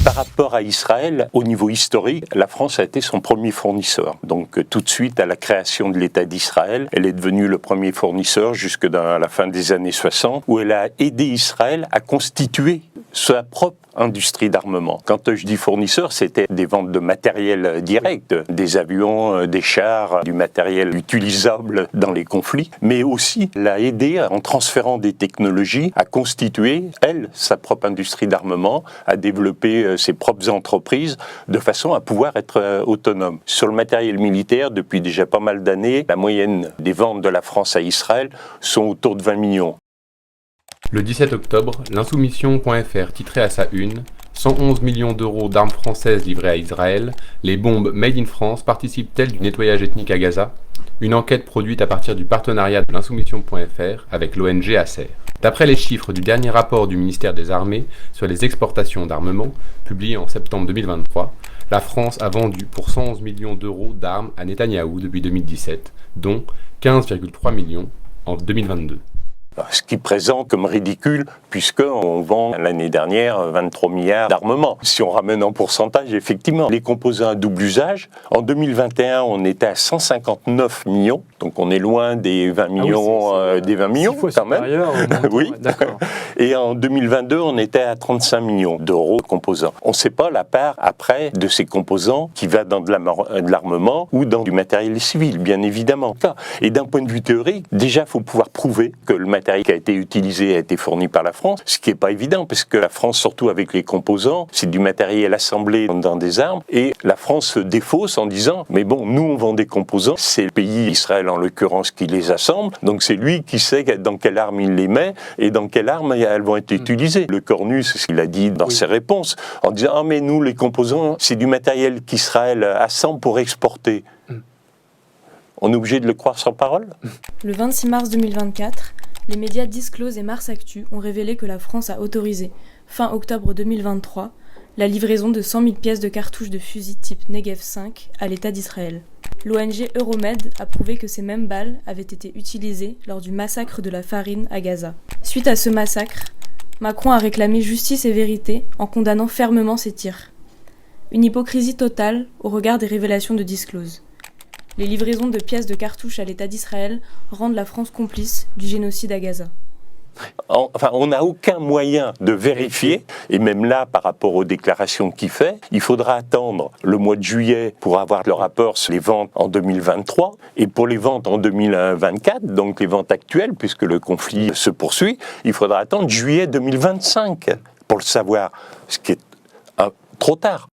Par rapport à Israël, au niveau historique, la France a été son premier fournisseur. Donc tout de suite à la création de l'État d'Israël, elle est devenue le premier fournisseur jusque dans la fin des années 60, où elle a aidé Israël à constituer sa propre industrie d'armement. Quand je dis fournisseur, c'était des ventes de matériel direct, des avions, des chars, du matériel utilisable dans les conflits, mais aussi l'a aidé en transférant des technologies à constituer, elle, sa propre industrie d'armement, à développer ses propres entreprises de façon à pouvoir être autonome. Sur le matériel militaire, depuis déjà pas mal d'années, la moyenne des ventes de la France à Israël sont autour de 20 millions. Le 17 octobre, l'insoumission.fr titrait à sa une « 111 millions d'euros d'armes françaises livrées à Israël, les bombes Made in France participent-elles du nettoyage ethnique à Gaza ?» Une enquête produite à partir du partenariat de l'insoumission.fr avec l'ONG Acer. D'après les chiffres du dernier rapport du ministère des Armées sur les exportations d'armement, publié en septembre 2023, la France a vendu pour 111 millions d'euros d'armes à Netanyahou depuis 2017, dont 15,3 millions en 2022. Ce qui présente comme ridicule, puisqu'on vend l'année dernière 23 milliards d'armements. Si on ramène en pourcentage, effectivement, les composants à double usage, en 2021, on était à 159 millions, donc on est loin des 20 millions, des 20 millions quand même. Oui. Et en 2022, on était à 35 millions d'euros de composants. On ne sait pas la part après de ces composants qui va dans de l'armement ou dans du matériel civil, bien évidemment. Et d'un point de vue théorique, déjà, il faut pouvoir prouver que le matériel qui a été utilisé a été fourni par la France, ce qui n'est pas évident, parce que la France, surtout avec les composants, c'est du matériel assemblé dans des armes, et la France se défausse en disant « mais bon, nous on vend des composants, c'est le pays, Israël en l'occurrence, qui les assemble, donc c'est lui qui sait dans quelle arme il les met, et dans quelle arme elles vont être utilisées. » Le Cornu, c'est ce qu'il a dit dans ses réponses, en disant « ah mais nous, les composants, c'est du matériel qu'Israël assemble pour exporter. » On est obligé de le croire sans parole ? Le 26 mars 2024, les médias Disclose et Mars Actu ont révélé que la France a autorisé, fin octobre 2023, la livraison de 100 000 pièces de cartouches de fusil type Negev 5 à l'État d'Israël. L'ONG Euromed a prouvé que ces mêmes balles avaient été utilisées lors du massacre de la Farine à Gaza. Suite à ce massacre, Macron a réclamé justice et vérité en condamnant fermement ces tirs. Une hypocrisie totale au regard des révélations de Disclose. Les livraisons de pièces de cartouches à l'État d'Israël rendent la France complice du génocide à Gaza. Enfin, on n'a aucun moyen de vérifier, et même là, par rapport aux déclarations qu'il fait, il faudra attendre le mois de juillet pour avoir le rapport sur les ventes en 2023, et pour les ventes en 2024, donc les ventes actuelles, puisque le conflit se poursuit, il faudra attendre juillet 2025 pour le savoir, ce qui est trop tard.